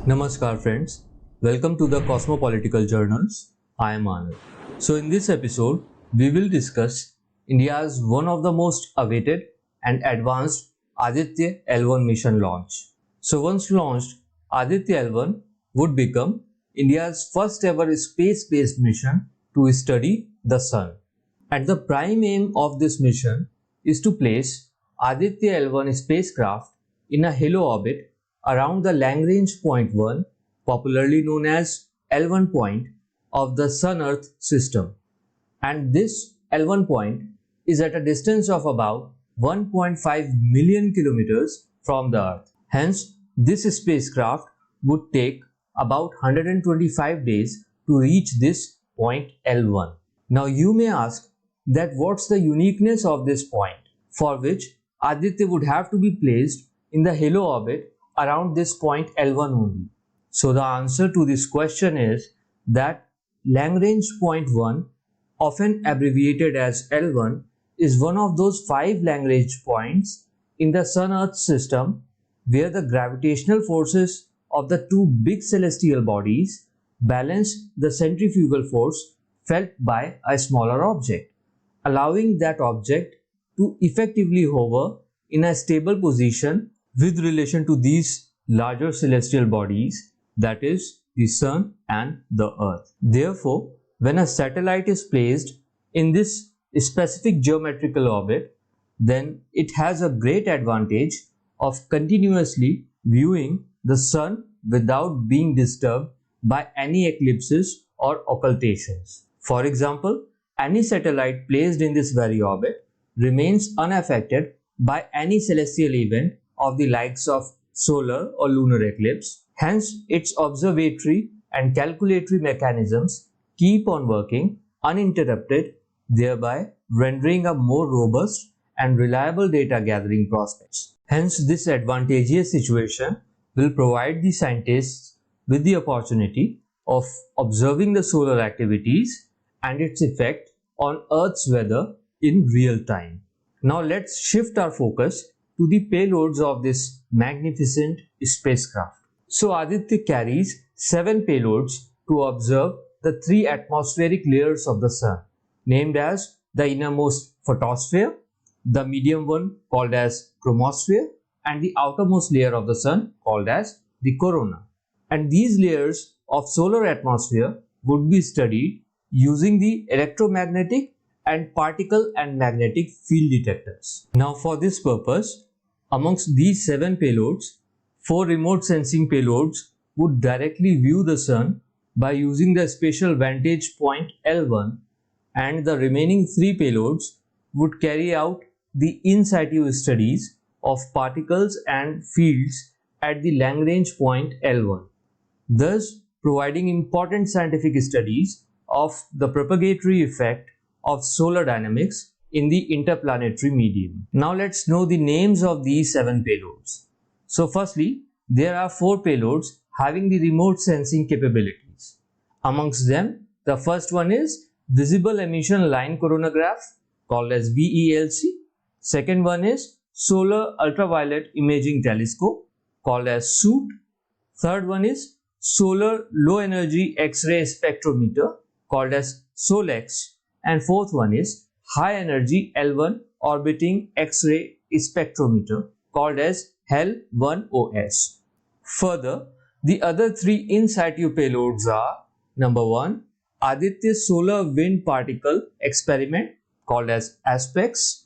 Namaskar friends, welcome to the Cosmopolitical Journals. I am Anand. So in this episode, we will discuss India's one of the most awaited and advanced Aditya L1 mission launch. So once launched, Aditya L1 would become India's first ever space-based mission to study the Sun. And the prime aim of this mission is to place Aditya L1 spacecraft in a halo orbit around the Lagrange point 1, popularly known as L1 point, of the Sun-Earth system. And this L1 point is at a distance of about 1.5 million kilometers from the Earth. Hence, this spacecraft would take about 125 days to reach this point L1. Now you may ask that what's the uniqueness of this point, for which Aditya would have to be placed in the halo orbit around this point L1 only. So the answer to this question is that Lagrange point 1, often abbreviated as L1, is one of those 5 Lagrange points in the Sun-Earth system where the gravitational forces of the two big celestial bodies balance the centrifugal force felt by a smaller object, allowing that object to effectively hover in a stable position with relation to these larger celestial bodies, that is, the Sun and the Earth. Therefore, when a satellite is placed in this specific geometrical orbit, then it has a great advantage of continuously viewing the Sun without being disturbed by any eclipses or occultations. For example, any satellite placed in this very orbit remains unaffected by any celestial event of the likes of solar or lunar eclipse. Hence, its observatory and calculatory mechanisms keep on working uninterrupted, thereby rendering a more robust and reliable data gathering prospects. Hence, this advantageous situation will provide the scientists with the opportunity of observing the solar activities and its effect on Earth's weather in real time. Now let's shift our focus to the payloads of this magnificent spacecraft. So Aditya carries 7 payloads to observe the 3 atmospheric layers of the Sun, named as the innermost photosphere, the medium one called as chromosphere, and the outermost layer of the Sun called as the corona. And these layers of solar atmosphere would be studied using the electromagnetic and particle and magnetic field detectors. Now for this purpose, amongst these 7 payloads, 4 remote sensing payloads would directly view the Sun by using the spatial vantage point L1, and the remaining 3 payloads would carry out the in situ studies of particles and fields at the Lagrange point L1, thus providing important scientific studies of the propagatory effect of solar dynamics in the interplanetary medium. Now let's know the names of these 7 payloads. So firstly, there are 4 payloads having the remote sensing capabilities. Amongst them, the first one is Visible Emission Line Coronagraph, called as VELC. Second one is Solar Ultraviolet Imaging Telescope, called as SOOT. Third one is Solar Low Energy X-ray Spectrometer, called as SOLEX. And fourth one is High Energy L1 Orbiting X-ray Spectrometer, called as HEL1OS. Further, the other 3 in situ payloads are: number 1, Aditya Solar Wind Particle Experiment, called as ASPEX.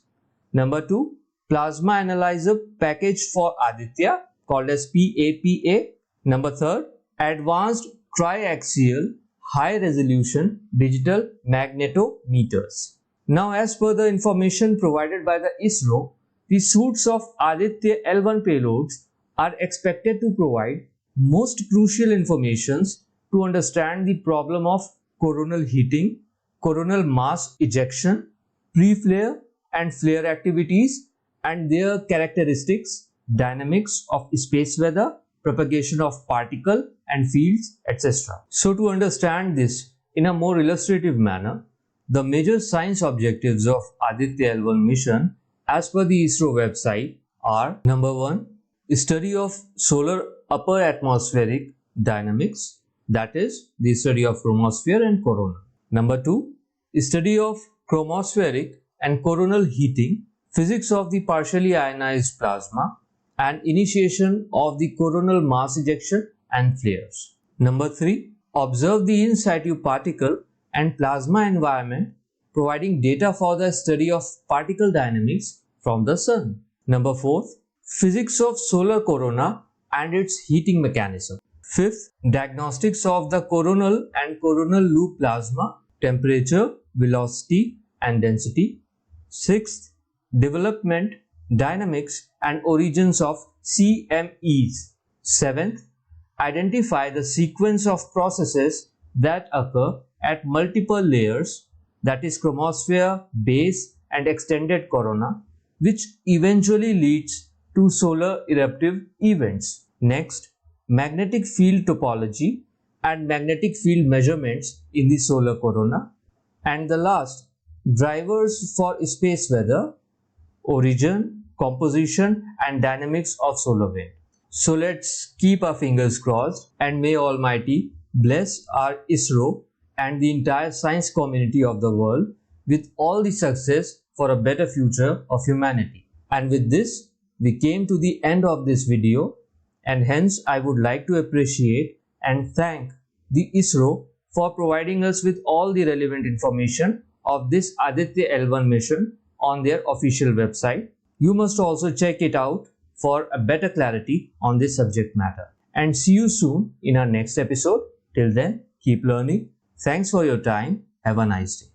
Number 2, Plasma Analyzer Package for Aditya, called as PAPA. Number 3, Advanced Triaxial High Resolution Digital Magnetometers. Now, as per the information provided by the ISRO, the suites of Aditya L1 payloads are expected to provide most crucial informations to understand the problem of coronal heating, coronal mass ejection, pre-flare and flare activities, and their characteristics, dynamics of space weather, propagation of particle and fields, etc. So to understand this in a more illustrative manner, the major science objectives of Aditya L1 mission as per the ISRO website are: number 1, study of solar upper atmospheric dynamics, that is the study of chromosphere and corona. Number 2, study of chromospheric and coronal heating, physics of the partially ionized plasma, and initiation of the coronal mass ejection and flares. Number 3, observe the in situ particle and plasma environment, providing data for the study of particle dynamics from the sun. Number 4, physics of solar corona and its heating mechanism. 5th, diagnostics of the coronal and coronal loop plasma, temperature, velocity and density. 6th, development, dynamics and origins of CMEs. 7th, identify the sequence of processes that occur at multiple layers, that is chromosphere, base and extended corona, which eventually leads to solar eruptive events. Next, magnetic field topology and magnetic field measurements in the solar corona. And the last, drivers for space weather, origin, composition and dynamics of solar wind. So let's keep our fingers crossed and may Almighty bless our ISRO and the entire science community of the world with all the success for a better future of humanity. And with this, we came to the end of this video, and hence I would like to appreciate and thank the ISRO for providing us with all the relevant information of this Aditya L1 mission on their official website. You must also check it out for a better clarity on this subject matter. And see you soon in our next episode. Till then, keep learning. Thanks for your time. Have a nice day.